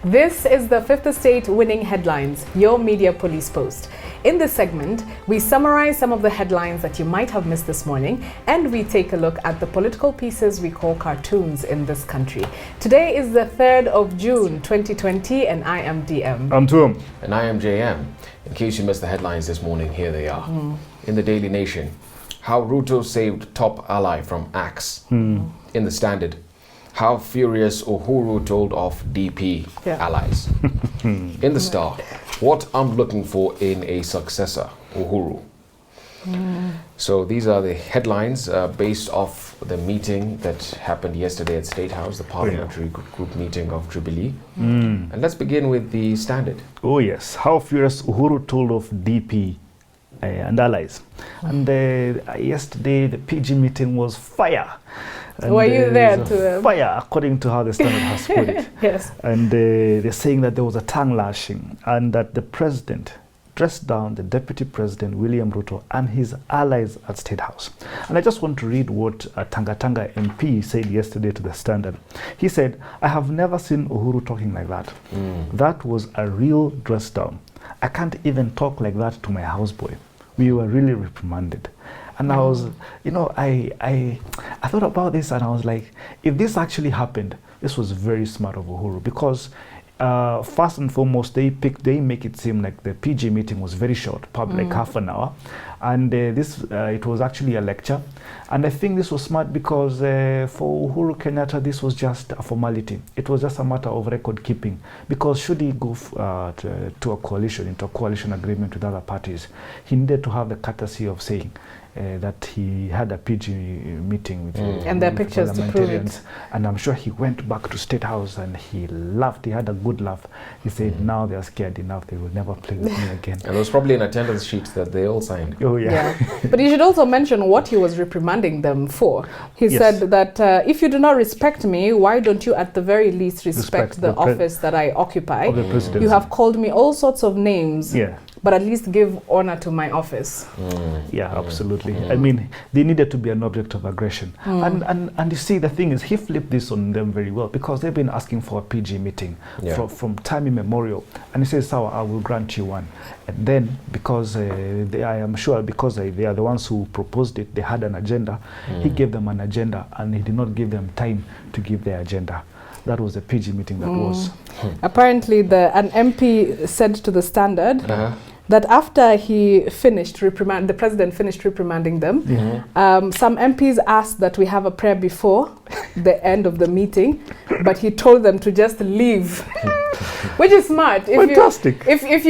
This is the Fifth Estate Winning Headlines, your media police post. In this segment, we summarize some of the headlines that you might have missed this morning, and we take a look at the political pieces we call cartoons in this country. Today is the 3rd of June, 2020, and I am DM. I'm Tuum. And I am JM. In case you missed the headlines this morning, here they are. In the Daily Nation, how RUTO saved top ally from axe. In the Standard, how furious Uhuru told off DP allies. In the Star, what I'm looking for in a successor, Uhuru. So these are the headlines based off the meeting that happened yesterday at State House, the parliamentary group meeting of Jubilee. And let's begin with the Standard. Oh yes, how furious Uhuru told off DP and allies. And yesterday the PG meeting was fire. And were you there to fire, according to how the Standard has put it. Yes. And they're saying that there was a tongue lashing and that the president dressed down the Deputy President William Ruto and his allies at State House. And I just want to read what a Tanga MP said yesterday to the Standard. He said, "I have never seen Uhuru talking like that. That was a real dress down. I can't even talk like that to my houseboy. We were really reprimanded." And I was, I thought about this and I was like, if this actually happened, this was very smart of Uhuru, because first and foremost, they make it seem like the PG meeting was very short, probably like half an hour, and it was actually a lecture. And I think this was smart because for Uhuru Kenyatta, this was just a formality. It was just a matter of record keeping, because should he go into a coalition agreement with other parties, he needed to have the courtesy of saying that he had a PG meeting with and there are pictures to prove it. And I'm sure he went back to State House and he laughed. He had a good laugh. He said, now they are scared enough. They will never play with me again. And there was probably an attendance sheet that they all signed. Oh, yeah. But you should also mention what he was reprimanding them for. He said that if you do not respect me, why don't you at the very least respect the office that I occupy? You have called me all sorts of names. Yeah. But at least give honor to my office. Yeah, absolutely. I mean, they needed to be an object of aggression. And you see, the thing is, he flipped this on them very well, because they've been asking for a PG meeting from time immemorial. And he says, "Sawa, I will grant you one." And then, because I am sure, because they are the ones who proposed it, they had an agenda. He gave them an agenda, and he did not give them time to give their agenda. That was a PG meeting that was. Apparently, an MP said to the Standard that after he finished the president finished reprimanding them, some MPs asked that we have a prayer before the end of the meeting, but he told them to just leave, which is smart. Fantastic. If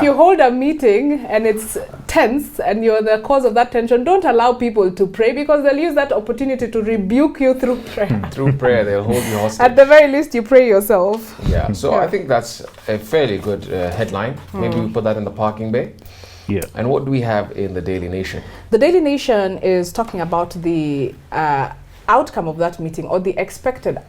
you hold a meeting and it's tense and you're the cause of that tension, don't allow people to pray, because they'll use that opportunity to rebuke you through prayer. Through prayer, they'll hold you hostage. At the very least, you pray yourself. Yeah, so I think that's a fairly good headline. Maybe we put that in the parking bay. Yeah. And what do we have in the Daily Nation? The Daily Nation is talking about the outcome of that meeting, or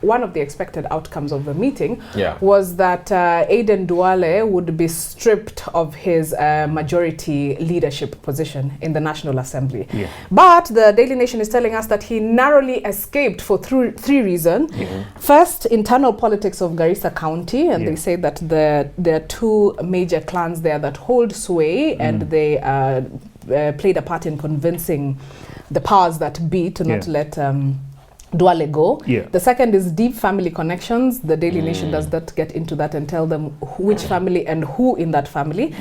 one of the expected outcomes of the meeting was that Aden Duale would be stripped of his majority leadership position in the National Assembly. But the Daily Nation is telling us that he narrowly escaped for three reasons. First, internal politics of Garissa County, and they say that there are two major clans there that hold sway, and they played a part in convincing the powers that be to not let Duale go. The second is deep family connections. The Daily Nation does not get into that and tell them which family and who in that family.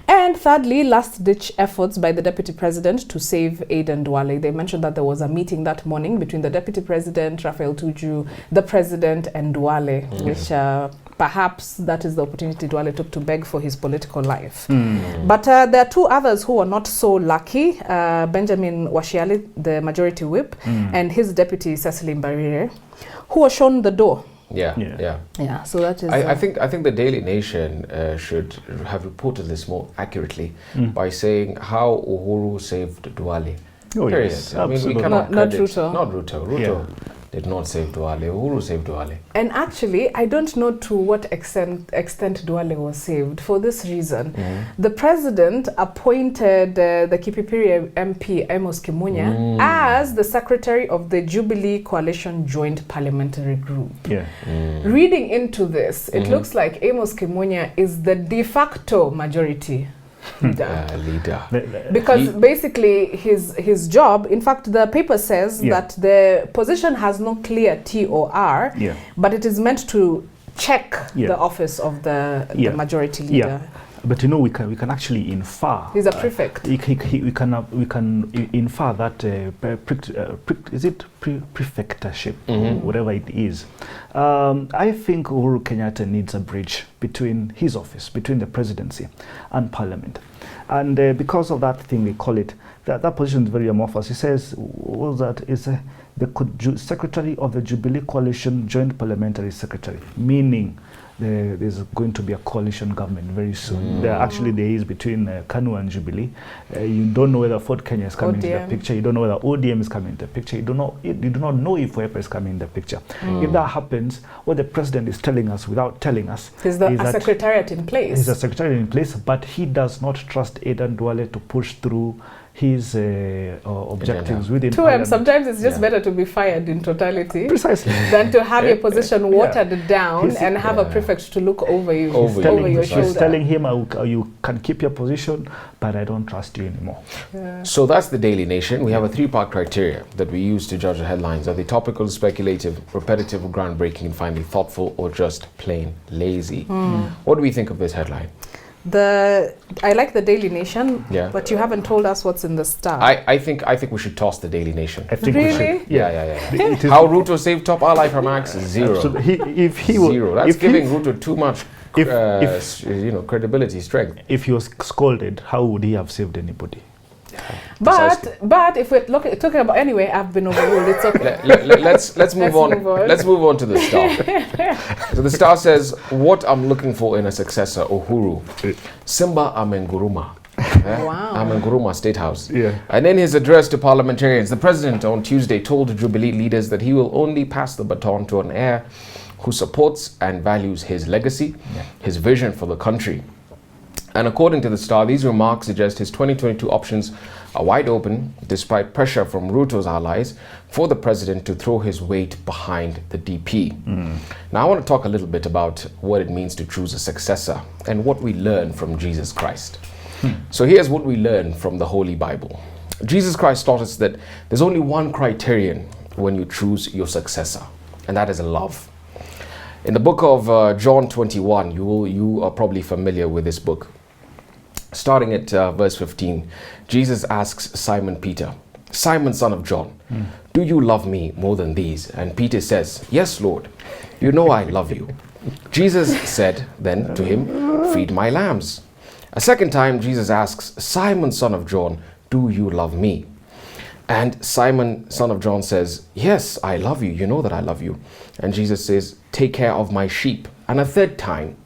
And thirdly, last-ditch efforts by the Deputy President to save Aden Duale. They mentioned that there was a meeting that morning between the Deputy President, Raphael Tuju, the President, and Duale, which perhaps that is the opportunity Duale took to beg for his political life. But there are two others who are not so lucky. Benjamin Washiali, the Majority Whip, and his deputy, Cecily Mbarire, who were shown the door. Yeah. So that is. I think the Daily Nation should have reported this more accurately by saying how Uhuru saved Duale. Oh, yes, I mean, we cannot not RUTO. Not RUTO. RUTO did not save Duale. Uhuru saved Duale. And actually, I don't know to what extent Duale was saved. For this reason, the president appointed the Kipipiri MP Amos Kimunya as the secretary of the Jubilee Coalition Joint Parliamentary Group. Yeah. Reading into this, it looks like Amos Kimunya is the de facto majority leader. Because basically his job, in fact the paper says that the position has no clear T or R, but it is meant to check the office of the majority leader. But you know, we can actually infer. He's a prefect. We can infer that is it prefectorship, whatever it is. I think Uhuru Kenyatta needs a bridge between his office, between the presidency and parliament, and because of that thing they call it, that position is very amorphous. He says, what was that? It's the secretary of the Jubilee Coalition Joint Parliamentary Secretary, meaning there's going to be a coalition government very soon. There is between KANU and Jubilee. You don't know whether Ford Kenya is coming into the picture. You don't know whether ODM is coming into the picture. You do not know if WEPA is coming in the picture. If that happens, what the president is telling us without telling us is that a secretariat in place. There's a secretariat in place, but he does not trust Aden Duale to push through his objectives within Parliament. Sometimes it's just better to be fired in totality than to have your position watered down and have a prefect to look over you, over your shoulder. He's telling him, you can keep your position, but I don't trust you anymore. So that's the Daily Nation. We have a 3-part criteria that we use to judge the headlines. Are they topical, speculative, repetitive, groundbreaking, and finally thoughtful, or just plain lazy? What do we think of this headline? I like the Daily Nation, but you haven't told us what's in the Star. I think we should toss the Daily Nation. I think really? we should. Yeah. How RUTO saved top ally from Axe? Zero. If he was zero. That's giving RUTO too much credibility, strength. If he was scolded, how would he have saved anybody? But if we're talking about, anyway, I've been overruled. It's okay. Let's move on. Let's move on to the Star. So the Star says, "What I'm looking for in a successor, Uhuru, Simba Amenguruma." Wow. Amenguruma State House. Yeah. And in his address to parliamentarians, the president on Tuesday told Jubilee leaders that he will only pass the baton to an heir who supports and values his legacy, his vision for the country. And according to the Star, these remarks suggest his 2022 options are wide open, despite pressure from RUTO's allies for the president to throw his weight behind the DP. Now, I want to talk a little bit about what it means to choose a successor and what we learn from Jesus Christ. So here's what we learn from the Holy Bible. Jesus Christ taught us that there's only one criterion when you choose your successor, and that is love. In the book of John 21, you are probably familiar with this book. Starting at verse 15, Jesus asks Simon Peter, "Simon, son of John, do you love me more than these?" And Peter says, "Yes, Lord, you know I love you." Jesus said then to him, "Feed my lambs." A second time, Jesus asks, "Simon, son of John, do you love me?" And Simon, son of John says, "Yes, I love you. You know that I love you." And Jesus says, "Take care of my sheep." And a third time,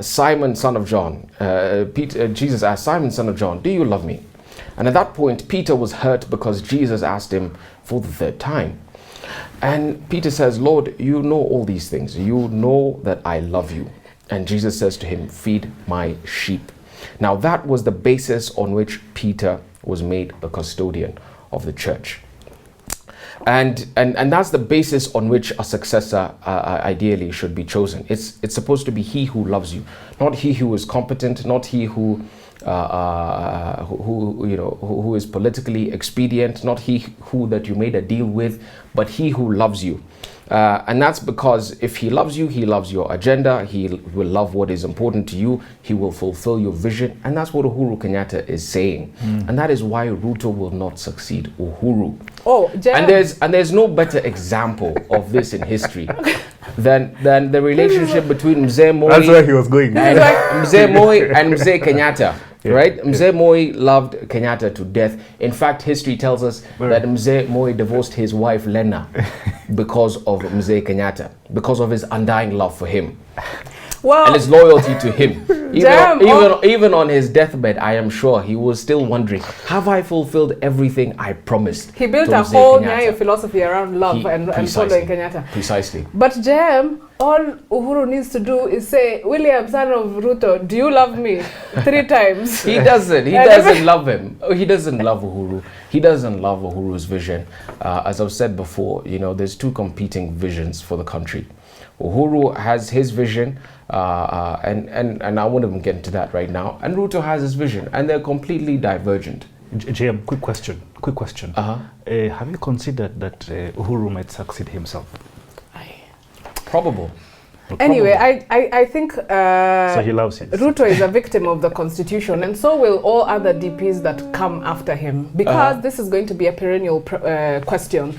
Simon, son of John, Jesus asked, "Simon, son of John, do you love me?" And at that point, Peter was hurt because Jesus asked him for the third time. And Peter says, "Lord, you know all these things. You know that I love you." And Jesus says to him, "Feed my sheep." Now that was the basis on which Peter was made the custodian of the church. And that's the basis on which a successor ideally should be chosen. It's supposed to be he who loves you, not he who is competent, not he who is politically expedient, not he who that you made a deal with, but he who loves you. And that's because if he loves you, he loves your agenda, he will love what is important to you, he will fulfill your vision. And that's what Uhuru Kenyatta is saying. And that is why RUTO will not succeed. Uhuru. And there's no better example of this in history than the relationship between Mzee Moi. That's where he was going. And Mzee Moi and Mzee Kenyatta. Right? Mzee Moi loved Kenyatta to death. In fact, history tells us that Mzee Moi divorced his wife Lena because of Mzee Kenyatta, because of his undying love for him. Well, and his loyalty to him. Even on his deathbed, I am sure he was still wondering, have I fulfilled everything I promised? He built a whole Nyayo philosophy around love and following Kenyatta. Precisely. But JM, all Uhuru needs to do is say, William, son of Ruto, do you love me? 3 times. He doesn't. He doesn't love him. He doesn't love Uhuru. He doesn't love Uhuru's vision. As I've said before, there's 2 competing visions for the country. Uhuru has his vision, and I won't even get into that right now. And Ruto has his vision, and they're completely divergent. JM, quick question. Have you considered that Uhuru might succeed himself? Probable. Anyway, I think so he loves it. Ruto is a victim of the constitution, and so will all other DPs that come after him, because this is going to be a perennial question.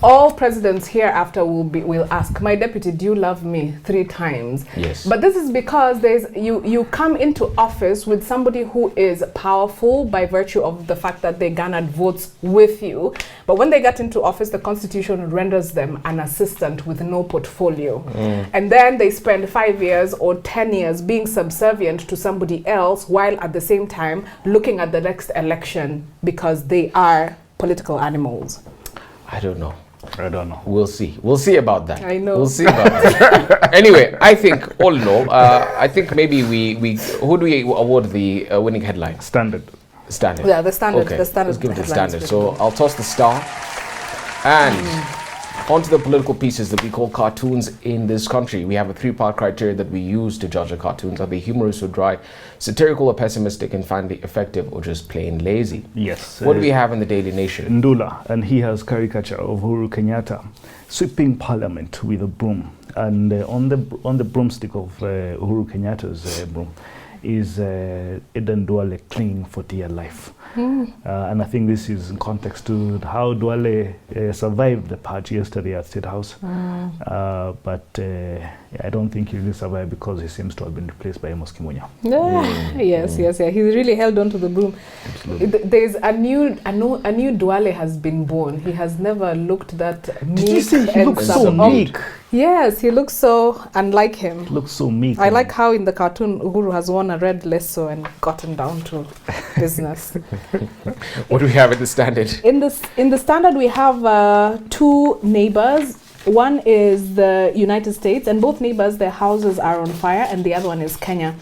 All presidents hereafter will ask, my deputy, do you love me? 3 times. Yes. But this is because you come into office with somebody who is powerful by virtue of the fact that they garnered votes with you. But when they get into office, the constitution renders them an assistant with no portfolio. And then they spend 5 years or 10 years being subservient to somebody else, while at the same time looking at the next election because they are political animals. I don't know. We'll see. We'll see about that. I know. We'll see about that. Anyway, I think all in all, I think maybe we who do we award the winning headline? Standard. Yeah, the Standard. Okay. The Standard. Let's give it the Standard. So I'll toss the star and onto the political pieces that we call cartoons in this country. We have a 3-part criteria that we use to judge the cartoons. Are they humorous or dry, satirical or pessimistic, and finally effective or just plain lazy? Yes. What do we have in the Daily Nation? Ndula, and he has caricature of Uhuru Kenyatta sweeping parliament with a broom. And on the broomstick of Uhuru Kenyatta's broom is Aden Duale clinging for dear life. And I think this is in context to how Duale survived the purge yesterday at State House. But I don't think he really survived because he seems to have been replaced by Amos Kimunya. Yes. He really held on to the broom. There's a new Duale has been born. He has never looked that meek. Did you see he looks so meek? Yes, he looks so unlike him. Looks so meek. I like how in the cartoon Uhuru has worn a red lasso and gotten down to business. What do we have in the Standard? In the Standard, we have 2 neighbors. One is the United States, and both neighbors, their houses are on fire, and the other one is Kenya.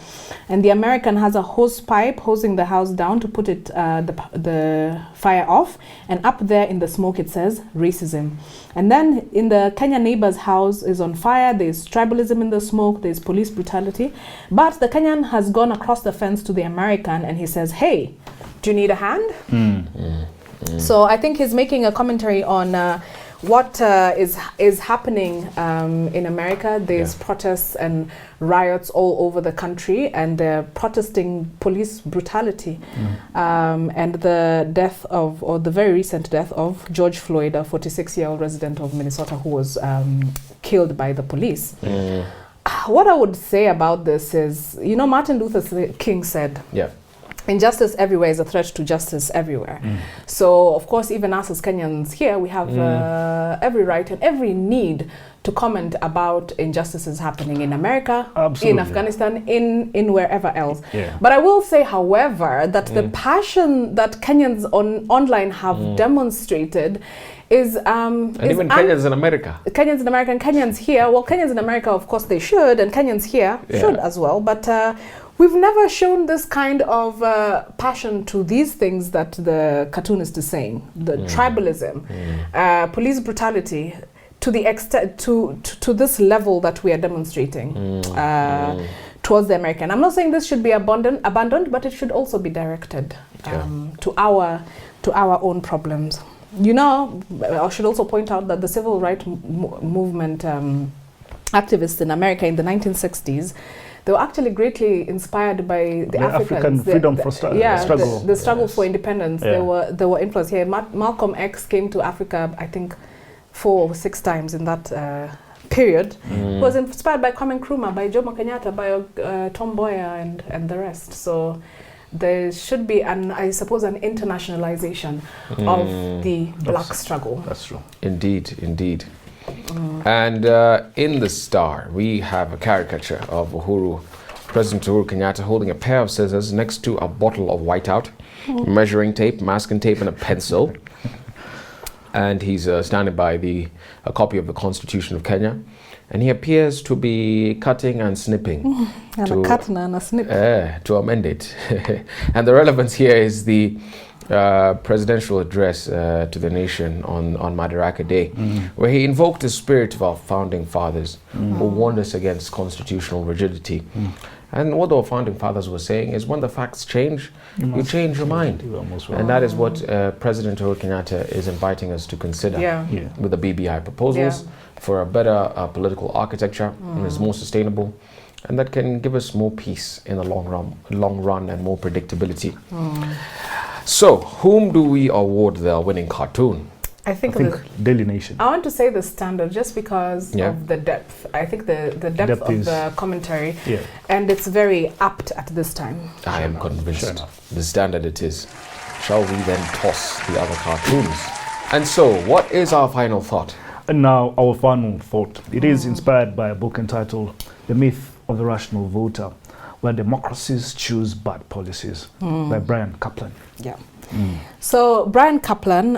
And the American has a hose pipe hosing the house down to put it the fire off, and up there in the smoke it says racism. And then in the Kenya neighbor's house is on fire, there's tribalism in the smoke, there's police brutality. But the Kenyan has gone across the fence to the American and he says, hey, do you need a hand? So I think he's making a commentary on what is happening in America. There's protests and riots all over the country, and they're protesting police brutality and the death of, or the very recent death of George Floyd, a 46-year-old resident of Minnesota who was killed by the police. What I would say about this is, Martin Luther King said, injustice everywhere is a threat to justice everywhere. So, of course, even us as Kenyans here, we have every right and every need to comment about injustices happening in America, in Afghanistan, in wherever else. But I will say, however, that the passion that Kenyans online have demonstrated is and even Kenyans in America. Kenyans in America and Kenyans here. Well, Kenyans in America, of course, they should, and Kenyans here should as well. But we've never shown this kind of passion to these things that the cartoonist is saying. The tribalism, police brutality, to the extent to this level that we are demonstrating towards the American. I'm not saying this should be abandoned, but it should also be directed to our own problems. I should also point out that the civil rights movement activists in America in the 1960s, they were actually greatly inspired by the African freedom struggle. The struggle for independence. They were influenced here. Malcolm X came to Africa, I think, 4 or 6 times in that period. He was inspired by Kwame Nkrumah, by Jomo Kenyatta, by Tom Mboya and the rest. So there should be I suppose an internationalization of the black struggle. That's true. Indeed. And in the Star, we have a caricature of President Uhuru Kenyatta holding a pair of scissors next to a bottle of whiteout, measuring tape, masking tape, and a pencil. And he's standing by a copy of the Constitution of Kenya. And he appears to be cutting and snipping. And a cut and a snip. To amend it. And the relevance here is the presidential address to the nation on Madaraka Day, where he invoked the spirit of our founding fathers who warned us against constitutional rigidity. And what our founding fathers were saying is when the facts change, you change your mind. And that is what President Uhuru Kenyatta is inviting us to consider with the BBI proposals for a better political architecture and is more sustainable, and that can give us more peace in the long run and more predictability. So, whom do we award the winning cartoon? I think Daily Nation. I want to say the Standard just because of the depth. I think the depth of the commentary, and it's very apt at this time. I am convinced. The Standard it is. Shall we then toss the other cartoons? And so, what is our final thought? And now, our final thought. It is inspired by a book entitled The Myth of the Rational Voter, Where Democracies Choose Bad Policies, by Brian Kaplan. Yeah. So Brian Kaplan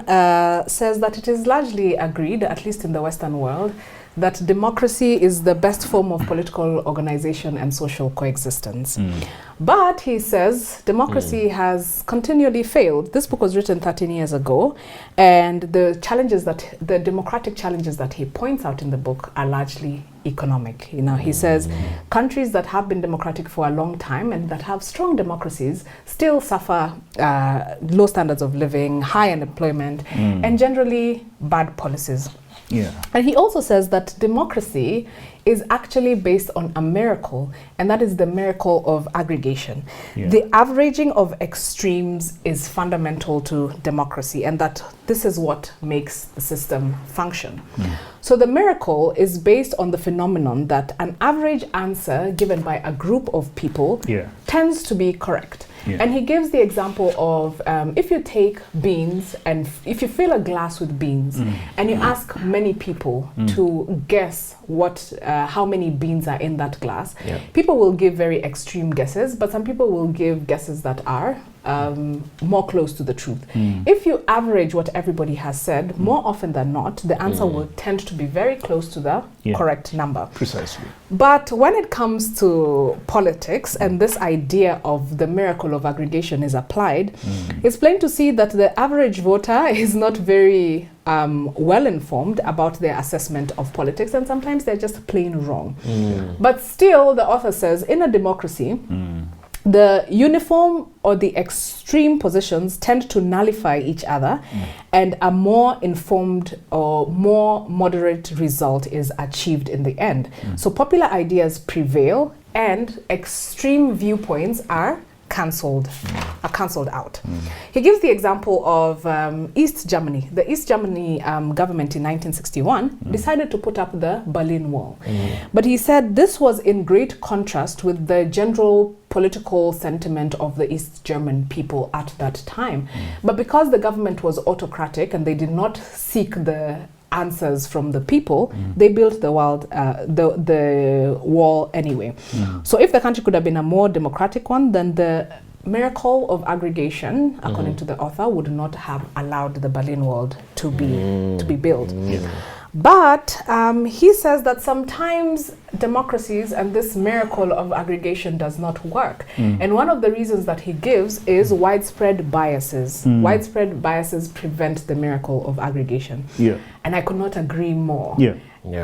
says that it is largely agreed, at least in the Western world, that democracy is the best form of political organization and social coexistence. But he says democracy has continually failed. This book was written 13 years ago, and the democratic challenges that he points out in the book are largely economic. You know, he says countries that have been democratic for a long time and that have strong democracies still suffer low standards of living, high unemployment, and generally bad policies. And he also says that democracy is actually based on a miracle, and that is the miracle of aggregation. The averaging of extremes is fundamental to democracy, and that this is what makes the system function. So the miracle is based on the phenomenon that an average answer given by a group of people tends to be correct. And he gives the example of if you take beans and if you fill a glass with beans and you ask many people to guess how many beans are in that glass, people will give very extreme guesses, but some people will give guesses that are more close to the truth. If you average what everybody has said, more often than not, the answer will tend to be very close to the correct number. Precisely. But when it comes to politics and this idea of the miracle of aggregation is applied, it's plain to see that the average voter is not very well informed about their assessment of politics, and sometimes they're just plain wrong. But still, the author says, in a democracy, the uniform or the extreme positions tend to nullify each other, and a more informed or more moderate result is achieved in the end. So popular ideas prevail and extreme viewpoints are cancelled out. He gives the example of East Germany. The East Germany government in 1961 decided to put up the Berlin Wall. But he said this was in great contrast with the general political sentiment of the East German people at that time. But because the government was autocratic and they did not seek the answers from the people, they built the wall anyway. So if the country could have been a more democratic one, then the miracle of aggregation, according to the author, would not have allowed the Berlin Wall to be built. But he says that sometimes democracies and this miracle of aggregation does not work. And one of the reasons that he gives is widespread biases. Widespread biases prevent the miracle of aggregation. And I could not agree more.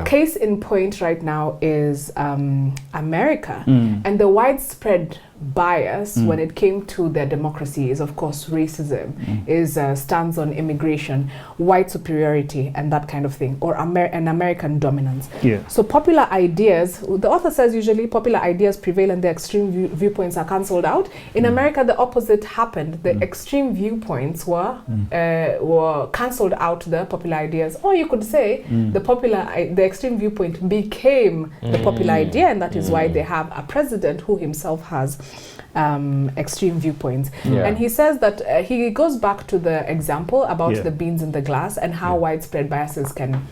Case in point right now is America. And the widespread bias when it came to their democracy is, of course, racism, is stands on immigration, white superiority, and that kind of thing, or an American dominance. So popular ideas, the author says usually popular ideas prevail and the extreme viewpoints are cancelled out. In America, the opposite happened. The extreme viewpoints were cancelled out the popular ideas, or you could say the extreme viewpoint became the popular idea, and that is why they have a president who himself has extreme viewpoints. And he says that he goes back to the example about the beans in the glass and how widespread biases can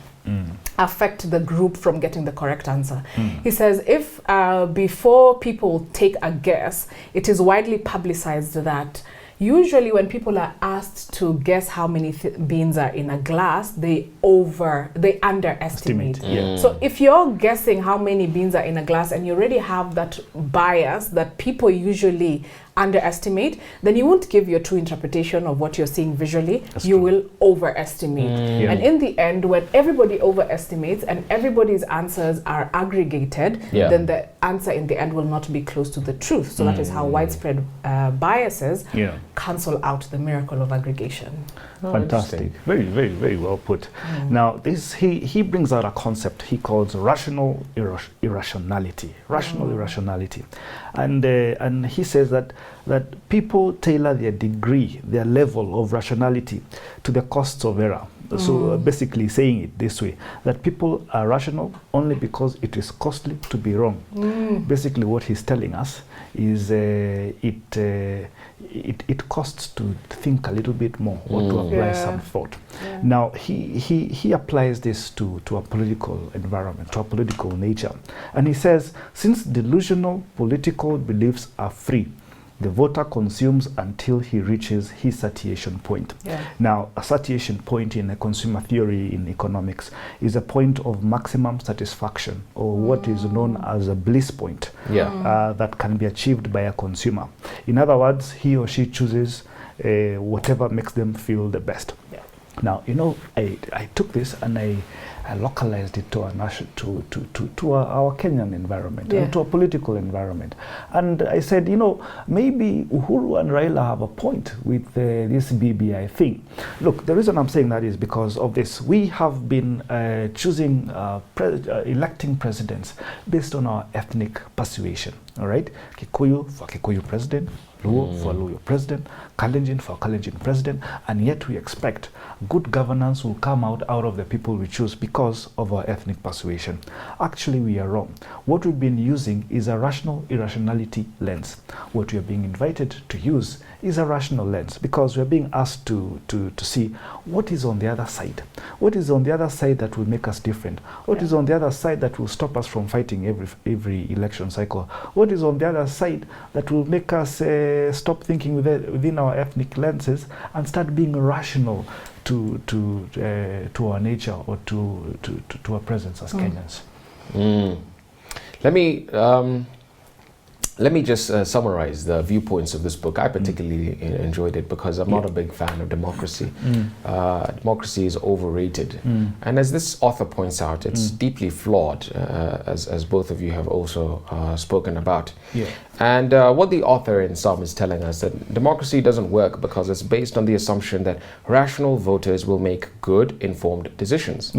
affect the group from getting the correct answer. He says if before people take a guess, it is widely publicized that usually when people are asked to guess how many beans are in a glass, they underestimate. So if you're guessing how many beans are in a glass and you already have that bias that people usually underestimate, then you won't give your true interpretation of what you're seeing visually. You will overestimate. And in the end, when everybody overestimates and everybody's answers are aggregated, then the answer in the end will not be close to the truth. So that is how widespread biases cancel out the miracle of aggregation. Fantastic. Very, very, very well put. Now, this he brings out a concept he calls rational irrationality. Rational irrationality. And he says that people tailor their degree, their level of rationality to the costs of error. So basically saying it this way, that people are rational only because it is costly to be wrong. Basically what he's telling us is it costs to think a little bit more or to apply some thought. Now he applies this to a political environment, to a political nature. And he says, since delusional political beliefs are free, the voter consumes until he reaches his satiation point. Now, a satiation point in a consumer theory in economics is a point of maximum satisfaction, or what is known as a bliss point, that can be achieved by a consumer. In other words, he or she chooses whatever makes them feel the best. Now, you know, I took this and I localized it to our Kenyan environment, and to a political environment. And I said, you know, maybe Uhuru and Raila have a point with this BBI thing. Look, the reason I'm saying that is because of this. We have been electing presidents based on our ethnic persuasion, all right? Kikuyu for Kikuyu president, Luo for Luo president, Kalenjin for Kalenjin president, and yet we expect good governance will come out of the people we choose because of our ethnic persuasion. Actually, we are wrong. What we've been using is a rational irrationality lens. What we are being invited to use is a rational lens, because we're being asked to see what is on the other side. What is on the other side that will make us different? What is on the other side that will stop us from fighting every election cycle? What is on the other side that will make us stop thinking within our ethnic lenses and start being rational to our nature or to our presence as Kenyans. Let me just summarize the viewpoints of this book. I particularly enjoyed it because I'm not a big fan of democracy. Democracy is overrated. And as this author points out, it's deeply flawed, as both of you have also spoken about. And what the author in sum is telling us that democracy doesn't work because it's based on the assumption that rational voters will make good, informed decisions.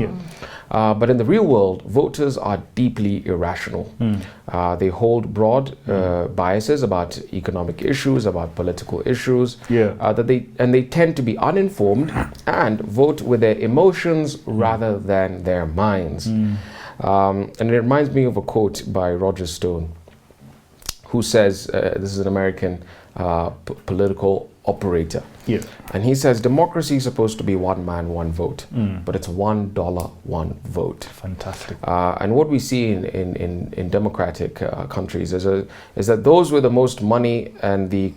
But in the real world, voters are deeply irrational. They hold broad biases about economic issues, about political issues, that they tend to be uninformed and vote with their emotions rather than their minds. And it reminds me of a quote by Roger Stone, who says, this is an American political operator. And he says, democracy is supposed to be one man, one vote, but it's $1, one vote. Fantastic. And what we see in democratic countries is that those with the most money and the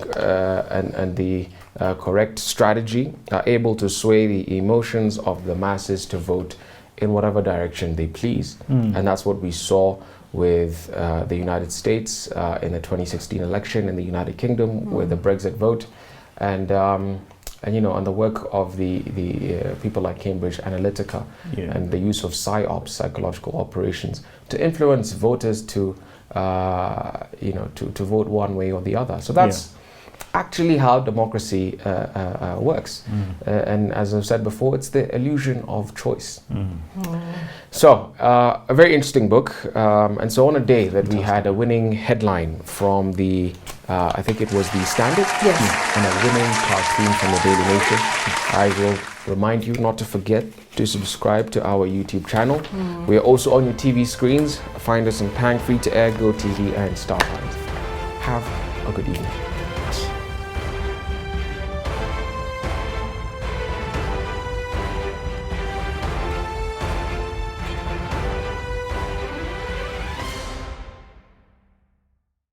correct strategy are able to sway the emotions of the masses to vote in whatever direction they please. And that's what we saw with the United States in the 2016 election, in the United Kingdom with the Brexit vote, and you know, on the work of the people like Cambridge Analytica and the use of PSYOPs, psychological operations, to influence voters to you know, to vote one way or the other. So that's actually how democracy works. And as I've said before, it's the illusion of choice. So, a very interesting book. And so on a day that we had a winning headline from the, I think it was the Standard, and a winning cartoon from the Daily Nation, I will remind you not to forget to subscribe to our YouTube channel. We are also on your TV screens. Find us on Pang, Free to Air, Go TV, and Startimes. Have a good evening.